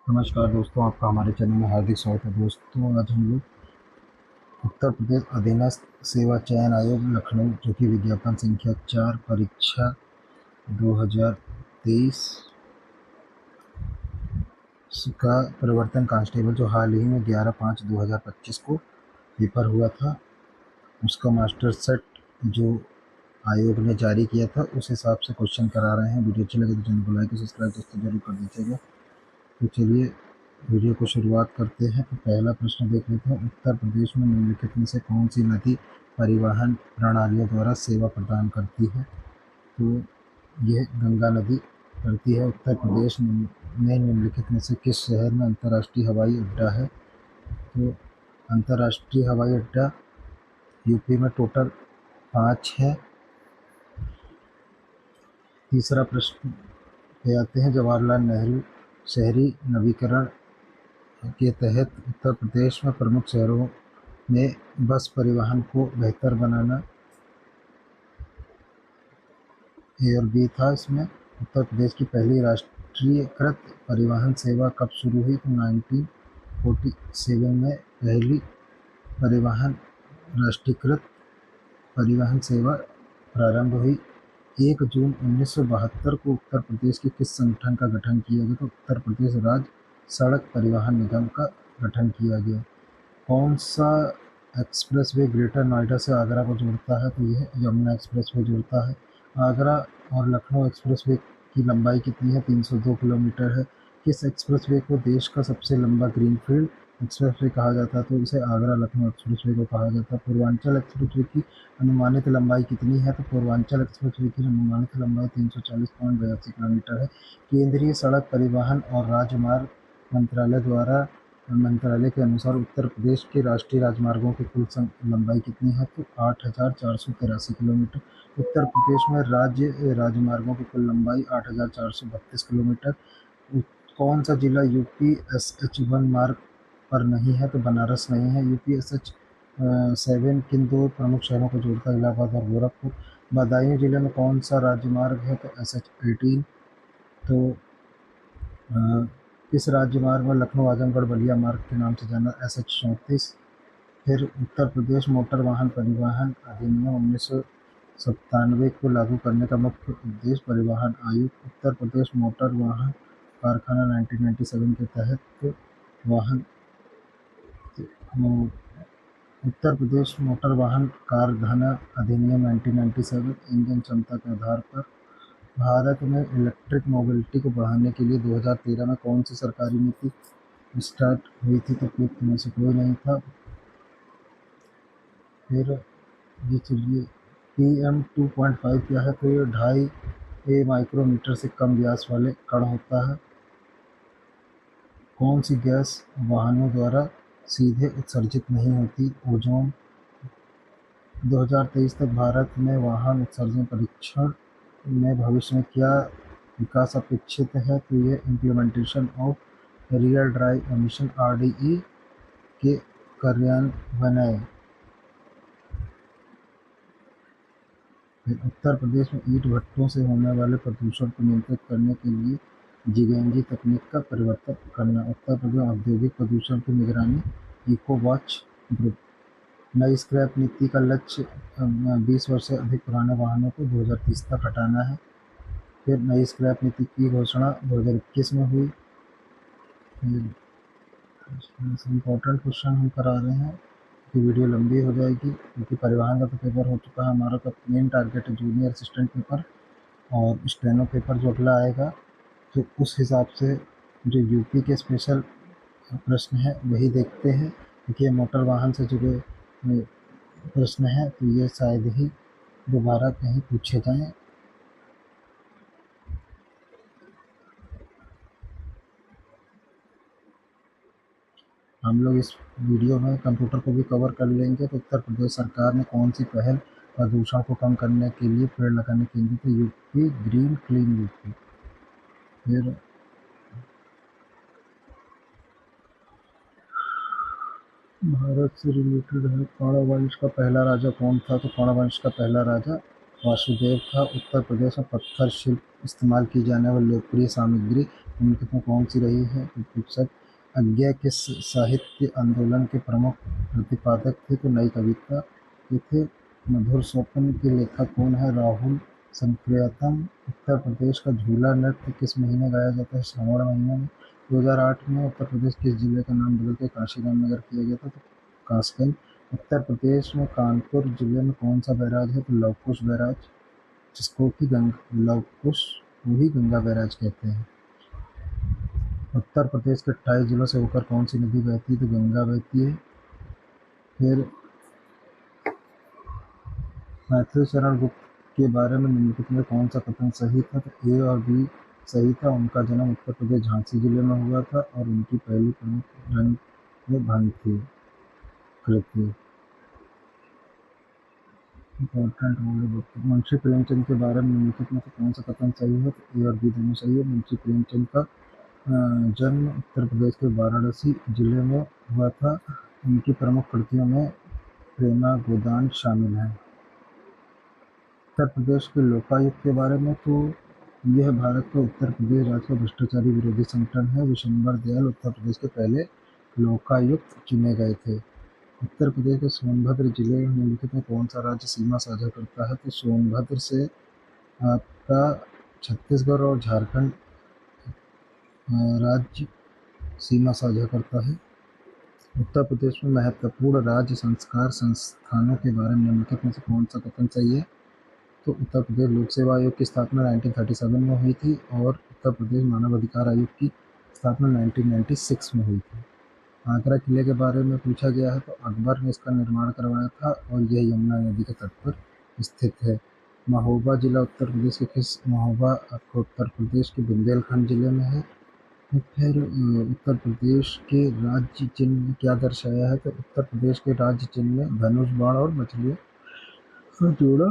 नमस्कार दोस्तों, आपका हमारे चैनल में हार्दिक स्वागत है। दोस्तों, आज हम लोग उत्तर प्रदेश अधीनस्थ सेवा चयन आयोग लखनऊ जो कि विज्ञापन संख्या 4 परीक्षा 2023 का परिवर्तन कांस्टेबल जो हाल ही में 11/5/2025 को पेपर हुआ था, उसका मास्टर सेट जो आयोग ने जारी किया था उस हिसाब से क्वेश्चन करा रहे हैं। वीडियो अच्छी लगे तो चैनल को लाइक और सब्सक्राइब दोस्तों जरूर कर दीजिएगा। तो चलिए वीडियो को शुरुआत करते हैं। तो पहला प्रश्न देख लेते हैं। उत्तर प्रदेश में निम्नलिखित में से कौन सी नदी परिवहन प्रणालियों द्वारा सेवा प्रदान करती है? तो यह गंगा नदी करती है। उत्तर प्रदेश में निम्नलिखित में से किस शहर में अंतर्राष्ट्रीय हवाई अड्डा है? तो अंतर्राष्ट्रीय हवाई अड्डा यूपी में टोटल 5 है। तीसरा प्रश्न पे आते हैं। जवाहरलाल नेहरू शहरी नवीकरण के तहत उत्तर प्रदेश में प्रमुख शहरों में बस परिवहन को बेहतर बनाना ए और बी था। इसमें उत्तर प्रदेश की पहली राष्ट्रीयकृत परिवहन सेवा कब शुरू हुई? तो 1947 में पहली परिवहन राष्ट्रीयकृत परिवहन सेवा प्रारंभ हुई। 1 जून 1972 को उत्तर प्रदेश के किस संगठन का गठन किया गया? तो उत्तर प्रदेश राज्य सड़क परिवहन निगम का गठन किया गया। कौन सा एक्सप्रेसवे ग्रेटर नोएडा से आगरा को जोड़ता है? तो यह यमुना एक्सप्रेसवे जोड़ता है। आगरा और लखनऊ एक्सप्रेसवे की लंबाई कितनी है? 302 किलोमीटर है। किस एक्सप्रेसवे को देश का सबसे लंबा ग्रीनफील्ड एक्सप्रेसवे कहा जाता है? तो इसे आगरा लखनऊ एक्सप्रेसवे को कहा जाता है। पूर्वांचल एक्सप्रेसवे की अनुमानित लंबाई कितनी है? तो पूर्वांचल एक्सप्रेसवे की अनुमानित लंबाई 340.82 किलोमीटर है। केंद्रीय सड़क परिवहन और राजमार्ग मंत्रालय के अनुसार उत्तर प्रदेश के राष्ट्रीय राजमार्गों की कुल लंबाई कितनी है? तो 8,483 किलोमीटर। उत्तर प्रदेश में राज्य राजमार्गों की कुल लंबाई 8,432 किलोमीटर। कौन सा जिला यूपी SH1 मार्ग पर नहीं है? तो बनारस नहीं है। यूपी SH7 किन दो प्रमुख शहरों को जोड़ता है? इलाहाबाद और गोरखपुर। बदायूं जिले में कौन सा राजमार्ग है? तो SH18। तो किस राज्यमार्ग में लखनऊ आजमगढ़ बलिया मार्ग के नाम से जाना? SH34। फिर उत्तर प्रदेश मोटर वाहन परिवहन अधिनियम 1997 को लागू करने का मुख्य उद्देश्य? परिवहन आयुक्त। उत्तर प्रदेश मोटर वाहन कारखाना 1997 के तहत वाहन उत्तर प्रदेश मोटर वाहन कारखाना अधिनियम 1997 इंजन क्षमता के आधार पर भारत में इलेक्ट्रिक मोबिलिटी को बढ़ाने के लिए 2013 में कौन सी सरकारी नीति स्टार्ट हुई थी? तो उपयुक्त में से कोई नहीं था। फिर ये चलिए PM 2.5 क्या है? तो ये 2.5 माइक्रोमीटर से कम व्यास वाले कण होता है। कौन सी गैस वाहनों द्वारा सीधे उत्सर्जित नहीं होती? ओजोन। 2023 तक भारत में वाहन उत्सर्जन परीक्षण में भविष्य में क्या विकास अपेक्षित है? तो ये implementation of real drive emission RDE के कार्यान्वयन। उत्तर प्रदेश में ईंट भट्टों से होने वाले प्रदूषण को नियंत्रित करने के लिए जीएनजी तकनीक का परिवर्तन करना। उत्तर प्रदेश औद्योगिक प्रदूषण की निगरानी इको वॉच ग्रुप। नई स्क्रैप नीति का लक्ष्य 20 वर्ष से अधिक पुराने वाहनों को 2030 तक हटाना है। फिर नई स्क्रैप नीति की घोषणा 2021 में हुई। इम्पोर्टेंट क्वेश्चन हम करा रहे हैं कि वीडियो लंबी हो जाएगी क्योंकि परिवहन का तो पेपर हो चुका है हमारा। तो मेन टारगेट है जूनियर असिस्टेंट पेपर और स्टेनो पेपर जो अगला आएगा। तो उस हिसाब से जो यूपी के स्पेशल प्रश्न है वही देखते हैं क्योंकि ये मोटर वाहन से जुड़े प्रश्न है तो ये शायद ही दोबारा कहीं पूछे जाएं। हम लोग इस वीडियो में कंप्यूटर को भी कवर कर लेंगे। तो उत्तर प्रदेश सरकार ने कौन सी पहल प्रदूषण को कम करने के लिए पेड़ लगाने के लिए? तो यूपी ग्रीन क्लीन यूपी। फिर भारत से रिलेटेड है। कर्ण वंश का पहला राजा कौन था? तो कर्ण वंश का पहला राजा वासुदेव था। उत्तर प्रदेश में पत्थर शिल्प इस्तेमाल की जाने वाली लोकप्रिय सामग्री निम्नलिखित में कौन सी रही है? तो पुस्तक अज्ञा किस साहित्य आंदोलन के प्रमुख प्रतिपादक थे? तो नई कविता के थे। मधुर स्वप्न के लेखक कौन है? राहुल संप्रियतम। उत्तर प्रदेश का झूला नृत्य किस महीने गाया जाता है? श्रावण महीने में। 2008 में उत्तर प्रदेश किस जिले का नाम बदल के काशीराम नगर किया गया था? तो कासगंज। उत्तर प्रदेश में कानपुर जिले में कौन सा बैराज है? तो लवकुश बैराज, जिसको कि लवकुश को ही गंगा बैराज कहते हैं। उत्तर प्रदेश के 28 जिलों से होकर कौन सी नदी बहती है? तो गंगा बहती है। फिर मैथिली शरण गुप्त के बारे में निम्नलिखित में कौन सा कथन सही था? तो ए और बी सही था। उनका जन्म उत्तर प्रदेश झांसी जिले में हुआ था और उनकी पहली प्रमुख रंग में भंग थी कृति। Important word. मुंशी प्रेमचंद के बारे में निम्नलिखित में से कौन सा कथन सही है? तो ए और बी दोनों सही है। मुंशी प्रेमचंद का जन्म उत्तर प्रदेश के वाराणसी जिले में हुआ था। उनकी प्रमुख कृतियों में प्रेमा गोदान शामिल है। उत्तर प्रदेश के लोकायुक्त के बारे में, तो यह भारत के उत्तर प्रदेश राज्य का भ्रष्टाचारी विरोधी संगठन है। विशंबर दयाल उत्तर प्रदेश के पहले लोकायुक्त चुने गए थे। उत्तर प्रदेश के सोनभद्र जिले में निम्नलिखित में कौन सा राज्य सीमा साझा करता है? तो सोनभद्र से आपका छत्तीसगढ़ और झारखंड राज्य सीमा साझा करता है। उत्तर प्रदेश में महत्वपूर्ण राज्य संस्कार संस्थानों के बारे में निम्नलिखित में से कौन सा कथन सही है? तो उत्तर प्रदेश लोक सेवा आयोग की स्थापना 1937 में हुई थी और उत्तर प्रदेश मानव अधिकार आयोग की स्थापना 1996 में हुई थी। आगरा किले के बारे में पूछा गया है, तो अकबर ने इसका निर्माण करवाया था और यह यमुना नदी के तट पर स्थित है। महोबा जिला उत्तर प्रदेश के किस महोबा आपको उत्तर प्रदेश के बुंदेलखंड जिले में है। फिर उत्तर प्रदेश के राज्य चिन्ह में क्या दर्शाया है? तो उत्तर प्रदेश के राज्य चिन्ह में धनुष बाण और मछलियों का जोड़ा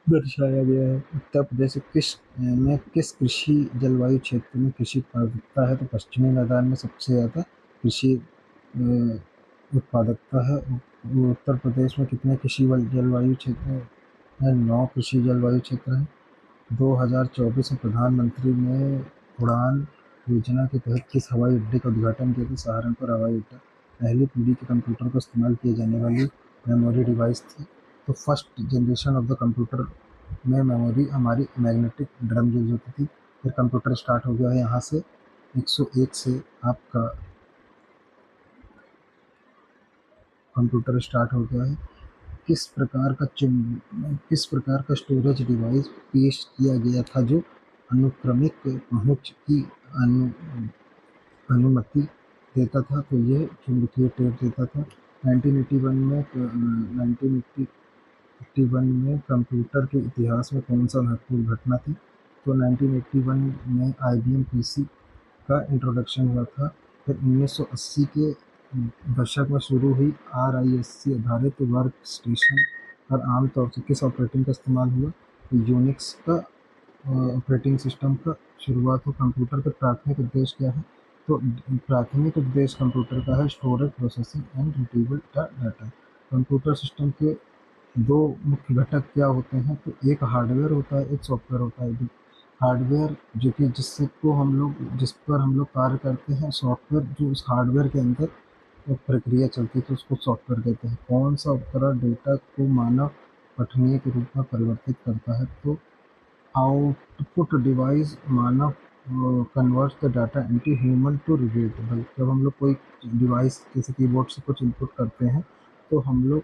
दर्शाया गया है। उत्तर प्रदेश में किस कृषि जलवायु क्षेत्र में कृषि उत्पादकता है? तो पश्चिमी मैदान में सबसे ज़्यादा कृषि उत्पादकता है। उत्तर प्रदेश में कितने कृषि जलवायु क्षेत्र हैं? 9 कृषि जलवायु क्षेत्र हैं। 2024 में प्रधानमंत्री ने उड़ान योजना के तहत किस हवाई अड्डे का उद्घाटन किया था? सहारनपुर हवाई अड्डा। पहली पीढ़ी के कंप्यूटर को इस्तेमाल किए जाने वाली मेमोरी डिवाइस थी। तो first generation of the computer में मेमोरी हमारी मैग्नेटिक ड्रम यूज होती थी। फिर कंप्यूटर स्टार्ट हो गया है यहाँ से 101 से आपका कंप्यूटर स्टार्ट हो गया है। किस प्रकार का स्टोरेज डिवाइस पेश किया गया था जो अनुक्रमिक पहुंच की अनुमति देता था? तो यह चुंबकीय टेप देता था। 1981 में कंप्यूटर के इतिहास में कौन सा महत्वपूर्ण घटना थी? तो 1981 में IBM PC का इंट्रोडक्शन हुआ था। फिर 1980 के दशक में शुरू हुई RISC आधारित वर्क स्टेशन पर आमतौर से किस ऑपरेटिंग का इस्तेमाल हुआ? यूनिक्स का ऑपरेटिंग सिस्टम का शुरुआत हो। कंप्यूटर का प्राथमिक उद्देश्य क्या है? तो प्राथमिक उद्देश्य कंप्यूटर का है storage, processing and retrieval data. Computer system के 2 मुख्य घटक क्या होते हैं? तो एक हार्डवेयर होता है, एक सॉफ्टवेयर होता है। हार्डवेयर जो कि जिस पर हम लोग कार्य करते हैं, सॉफ्टवेयर जो उस हार्डवेयर के अंदर एक प्रक्रिया चलती है तो उसको सॉफ्टवेयर कहते हैं। कौन सा उपकरण डेटा को मानव पठनीय के रूप में परिवर्तित करता है? तो आउटपुट डिवाइस मानव converts the data into human to readable. जब हम लोग कोई डिवाइस जैसे कीबोर्ड से कुछ इनपुट करते हैं तो हम लोग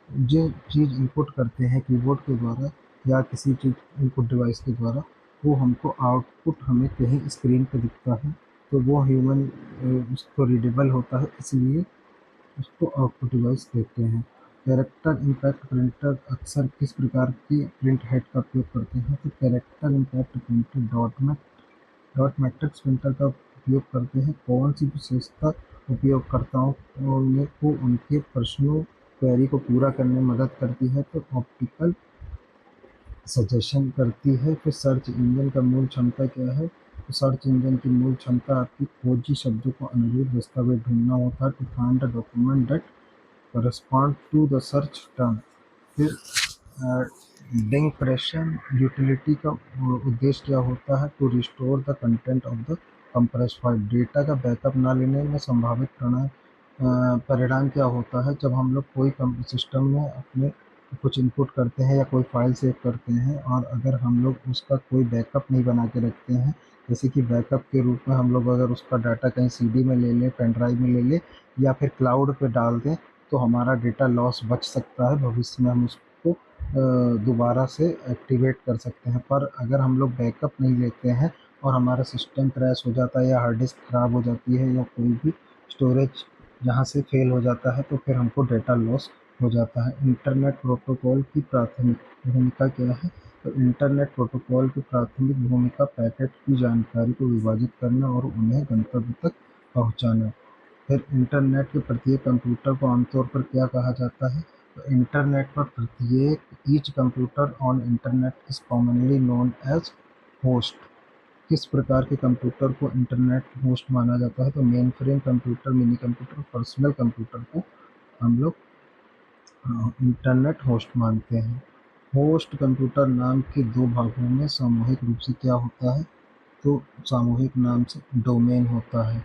जो चीज़ इनपुट करते हैं कीबोर्ड के द्वारा या किसी चीज़ इनपुट डिवाइस के द्वारा, वो हमको आउटपुट हमें कहीं स्क्रीन पर दिखता है तो वो ह्यूमन उसको रीडेबल होता है, इसलिए उसको आउटपुट डिवाइस कहते हैं। कैरेक्टर इम्पैक्ट प्रिंटर अक्सर किस प्रकार की प्रिंट हेड का उपयोग करते हैं? तो character impact printer dot matrix printer का उपयोग करते हैं। कौन सी विशेषता उपयोगकर्ताओं को उनके प्रश्नों क्वेरी को पूरा करने में मदद करती है? तो ऑप्टिकल सजेशन करती है। फिर सर्च इंजन का मूल क्षमता क्या है? तो सर्च इंजन की मूल क्षमता आपकी खोजी शब्दों को अनुरूप दस्तावेज ढूंढना होता है। To find the document that correspond to the search term। फिर डिक्रिप्शन यूटिलिटी का उद्देश्य क्या होता है? To restore the content of the compressed file. Data का बैकअप ना लेने में संभावित परिणाम क्या होता है? जब हम लोग कोई सिस्टम में अपने कुछ इनपुट करते हैं या कोई फाइल सेव करते हैं और अगर हम लोग उसका कोई बैकअप नहीं बना के रखते हैं, जैसे कि बैकअप के रूप में हम लोग अगर उसका डाटा कहीं सीडी में ले लें, पेन ड्राइव में ले लें या फिर क्लाउड पे डाल दें, तो हमारा डेटा लॉस बच सकता है। भविष्य में हम उसको दोबारा से एक्टिवेट कर सकते हैं। पर अगर हम लोग बैकअप नहीं लेते हैं और हमारा सिस्टम क्रैश हो जाता है या हार्ड डिस्क ख़राब हो जाती है या कोई भी स्टोरेज जहाँ से फेल हो जाता है, तो फिर हमको डेटा लॉस हो जाता है। इंटरनेट प्रोटोकॉल की प्राथमिक भूमिका क्या है? तो इंटरनेट प्रोटोकॉल की प्राथमिक भूमिका पैकेट की जानकारी को विभाजित करना और उन्हें गंतव्य तक पहुँचाना। फिर इंटरनेट के प्रत्येक कंप्यूटर को आमतौर पर क्या कहा जाता है? तो इंटरनेट पर प्रत्येक each computer on internet is commonly known as host. किस प्रकार के कंप्यूटर को इंटरनेट होस्ट माना जाता है? तो main frame computer, mini computer, personal computer को हम लोग इंटरनेट होस्ट मानते हैं। होस्ट कंप्यूटर नाम के दो भागों में सामूहिक रूप से क्या होता है? तो सामूहिक नाम से डोमेन होता है।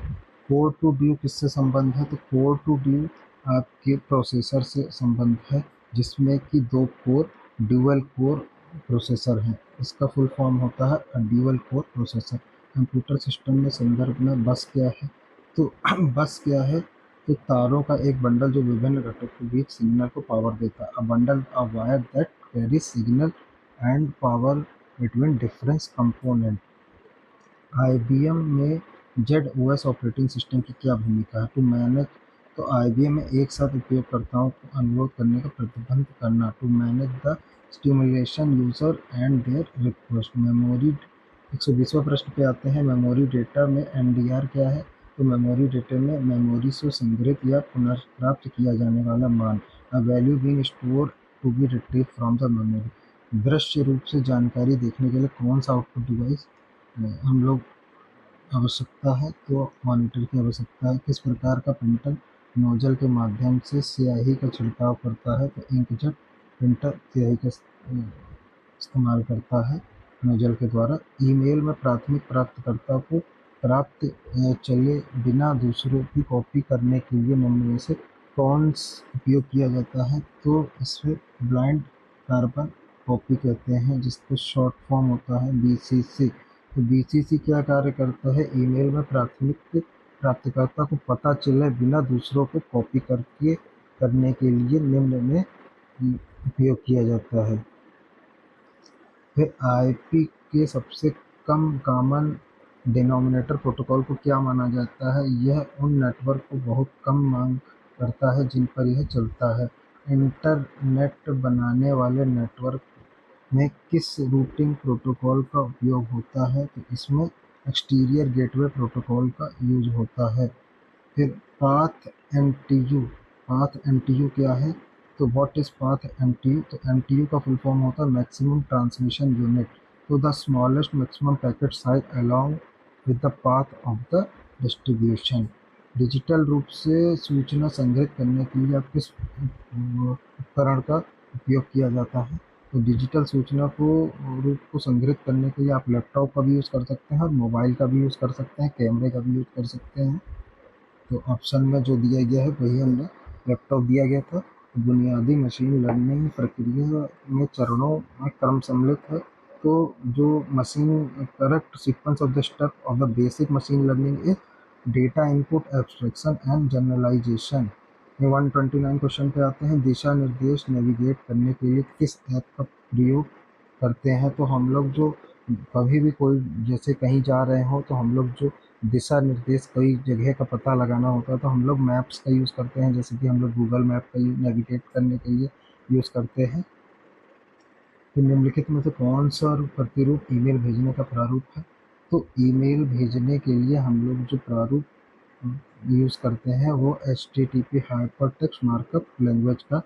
कोर टू ड्यू किससे संबंध है? तो कोर टू ड्यू आपके प्रोसेसर से संबंध है, जिसमें कि दो कोर ड्यूअल कोर प्रोसेसर हैं। इसका फुल फॉर्म होता है dual core processor. Computer system में संदर्भ में बस क्या है? तो बस क्या है? तो तारों का एक बंडल जो विभिन्न घटकों के बीच सिग्नल को पावर देता है। A bundle of wire that carry signal and power between different component. IBM में जेड-ओएस ऑपरेटिंग सिस्टम की क्या भूमिका है? To manage. तो आईबीएम में एक साथ उपयोगकर्ताओं को अनुरोध करने का प्रतिबंध करना। To manage the stimulation user and their request. Memory 120वां प्रश्न पे आते हैं। मेमोरी डेटा में एमडीआर क्या है? तो मेमोरी डेटा में मेमोरी से संग्रहित या पुनर्प्राप्त किया जाने वाला मान। A value being stored to be retrieved from the memory. दृश्य रूप से जानकारी देखने के लिए कौन सा आउटपुट डिवाइस हम लोग आवश्यकता है? तो मॉनिटर की आवश्यकता है। किस प्रकार का प्रिंटर नोजल के माध्यम से स्याही का छिड़काव करता है? तो इंकजेट प्रिंटर स्याही का इस्तेमाल करता है नोजल के द्वारा। ईमेल में प्राथमिक प्राप्तकर्ता को प्राप्त चले बिना दूसरों की कॉपी करने के लिए निम्न में से कौन उपयोग किया जाता है? तो इसमें ब्लाइंड कार्बन कॉपी कहते हैं, जिसका शॉर्ट फॉर्म होता है बीसीसी। तो बीसीसी क्या कार्य करता है? ईमेल में प्राथमिक प्राप्तकर्ता को पता चले बिना दूसरों को कॉपी करके करने के लिए निम्न में उपयोग किया जाता है। फिर आईपी के सबसे कम कॉमन डिनोमिनेटर प्रोटोकॉल को क्या माना जाता है? यह उन नेटवर्क को बहुत कम मांग करता है जिन पर यह चलता है। इंटरनेट बनाने वाले नेटवर्क में किस रूटिंग प्रोटोकॉल का उपयोग होता है? तो इसमें एक्सटीरियर गेटवे प्रोटोकॉल का यूज होता है। फिर पाथ एमटीयू। पाथ एमटीयू क्या है? तो व्हाट इज पाथ एमटीयू? तो एमटीयू का फुल फॉर्म होता है मैक्सिमम ट्रांसमिशन यूनिट। तो the smallest maximum packet size along with the path of the distribution. Digital रूप से सूचना संग्रहित करने के लिए आप किस उपकरण का उपयोग किया जाता है? तो डिजिटल सूचना को रूप को संग्रहित करने के लिए आप लैपटॉप का भी यूज़ कर सकते हैं और मोबाइल का भी यूज़ कर सकते हैं, कैमरे का भी यूज़ कर सकते हैं। तो ऑप्शन में जो दिया गया है वही हमने लैपटॉप दिया गया था। बुनियादी मशीन लर्निंग प्रक्रिया में चरणों में क्रम सम्मिलित है। तो जो machine correct sequence of the step of the basic machine learning is data input, abstraction and generalization. ये 129 क्वेश्चन पे आते हैं। दिशा निर्देश नेविगेट करने के लिए किस ऐप का प्रयोग करते हैं? तो हम लोग जो कभी भी कोई जैसे कहीं जा रहे हो तो हम लोग जो दिशा निर्देश कई जगह का पता लगाना होता है तो हम लोग मैप्स का यूज़ करते हैं, जैसे कि हम लोग गूगल मैप का नेविगेट करने के लिए यूज़ करते हैं। तो निम्नलिखित में से कौन सा प्रतिरूप ईमेल भेजने का प्रारूप है? तो ईमेल भेजने के लिए हम लोग जो प्रारूप यूज़ करते हैं वो HTTP हाइपरटेक्स्ट मार्कअप लैंग्वेज का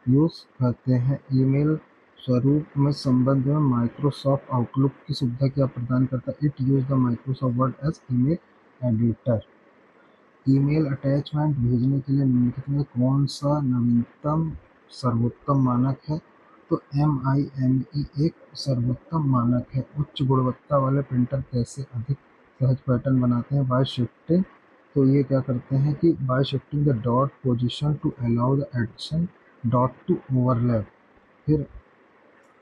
यूज़ करते हैं। ईमेल स्वरूप में संबंध में माइक्रोसॉफ्ट आउटलुक की सुविधा क्या प्रदान करता है? It use the Microsoft Word as email editor. Email attachment भेजने के लिए निम्नलिखित में कौन सा नवीनतम सर्वोत्तम मानक है? तो MIME एक सर्वोत्तम मानक है। उच्च गुणवत्ता वाले प्रिंटर कैसे अधिक सहज पैटर्न बनाते हैं? By shifting. तो ये क्या करते हैं कि by shifting the dot position to allow the addition dot to overlap. फिर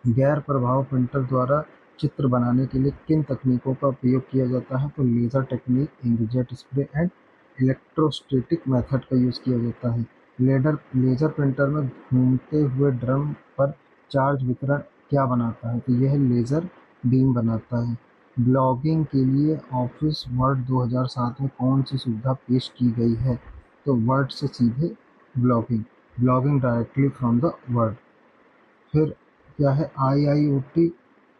गैर प्रभाव प्रिंटर द्वारा चित्र बनाने के लिए किन तकनीकों का उपयोग किया जाता है? तो laser technique, inkjet spray and electrostatic method का यूज़ किया जाता है। लेज़र प्रिंटर में घूमते हुए ड्रम पर चार्ज वितरण क्या बनाता है? तो यह लेज़र बीम बनाता है। ब्लॉगिंग के लिए ऑफिस वर्ड 2007 में कौन सी सुविधा पेश की गई है? तो वर्ड से सीधे blogging, blogging directly from the word. फिर क्या है IIoT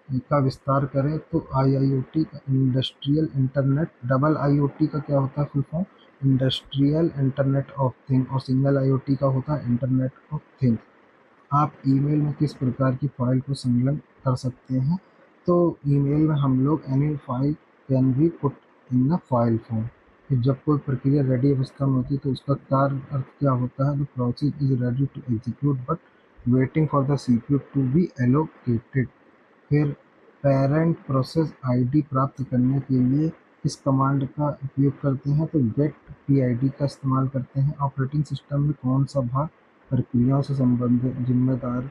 का विस्तार करें? तो IIoT का इंडस्ट्रियल इंटरनेट, डबल IoT का क्या होता है full form? Industrial internet of thing, और सिंगल IoT का होता है इंटरनेट ऑफ थिंग्स। आप ईमेल में किस प्रकार की फाइल को संलग्न कर सकते हैं? तो ईमेल में हम लोग any file can be put in the file form. फिर जब कोई प्रक्रिया रेडी अवस्था में होती है तो उसका कार्य अर्थ क्या होता है? The process is ready to execute but waiting for the CPU to be allocated. फिर पेरेंट प्रोसेस आईडी प्राप्त करने के लिए किस कमांड का उपयोग करते हैं? तो गेट PID का इस्तेमाल करते हैं। ऑपरेटिंग सिस्टम में कौन सा भाग प्रक्रियाओं से संबंधित जिम्मेदार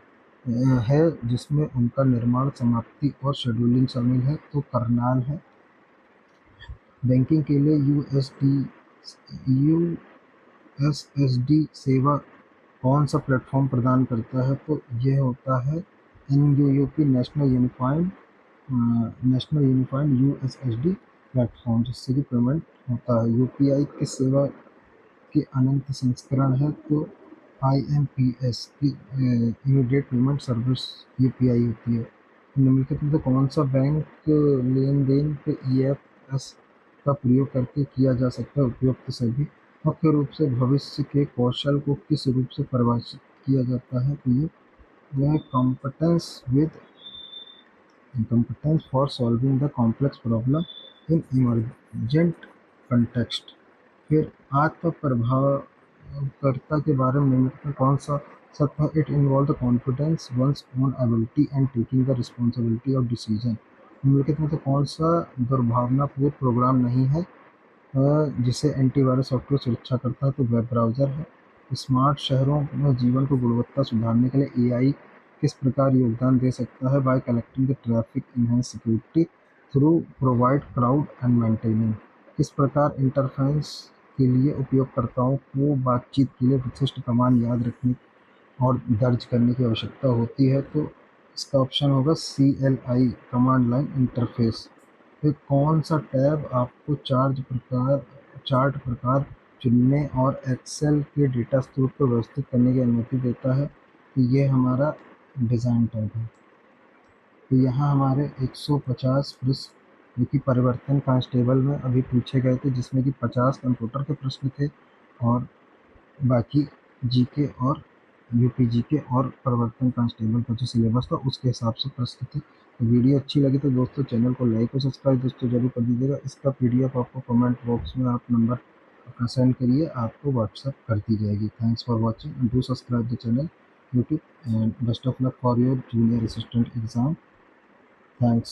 है जिसमें उनका निर्माण, समाप्ति और शेड्यूलिंग शामिल है? तो कर्नाल है। बैंकिंग के लिए USSD सेवा कौन सा प्लेटफॉर्म प्रदान करता है? तो यह होता है NUUP, national unified USSD platform, जिससे कि पेमेंट होता है। UPI किस सेवा के अनंत संस्करण है? तो IMPS की इमीडिएट पेमेंट सर्विस UPI होती है। निम्नलिखित में से कौन सा बैंक लेन देन पे EFS का प्रयोग करके किया जा सकता है? उपयुक्त सभी। मुख्य रूप से भविष्य के कौशल को किस रूप से परिभाषित किया जाता है? तो यह competence for solving the complex problem in emergent context। फिर आत्म प्रभावकर्ता के बारे में निम्नलिखित में कौन सा सत्य है? It involve the confidence one's own ability and taking the responsibility of decision. निम्नलिखित में से कौन सा दुर्भावनापूर्ण प्रोग्राम नहीं है जिसे एंटीवायरस सॉफ्टवेयर सुरक्षा करता है? तो वेब ब्राउज़र है। स्मार्ट शहरों में जीवन को गुणवत्ता सुधारने के लिए AI किस प्रकार योगदान दे सकता है? Bye collecting the traffic, enhance security through provide crowd and maintaining. किस प्रकार इंटरफेस के लिए उपयोगकर्ताओं को बातचीत के लिए विशिष्ट कमांड याद रखने और दर्ज करने की आवश्यकता होती है? तो इसका ऑप्शन होगा CLI, कमांड लाइन इंटरफेस। फिर कौन सा टैब आपको चार्ट प्रकार चुनने और एक्सेल के डेटा स्रोत को व्यवस्थित करने की अनुमति देता है? तो ये हमारा डिज़ाइन टैब है। तो यहाँ हमारे 150 प्रश्न जो कि परिवर्तन कांस्टेबल में अभी पूछे गए थे, जिसमें कि 50 कंप्यूटर के प्रश्न थे और बाकी GK और UPGK और परिवर्तन कांस्टेबल का जो सिलेबस था उसके हिसाब से प्रश्न थे। तो वीडियो अच्छी लगी तो दोस्तों चैनल को लाइक और सब्सक्राइब दोस्तों जरूर कर दीजिएगा। इसका PDF आपको कमेंट बॉक्स में आप नंबर अपना सेंड करिए, आपको व्हाट्सएप कर दी जाएगी। Thanks for watching and do subscribe the channel YouTube, and best of luck for your junior assistant exam. Thanks.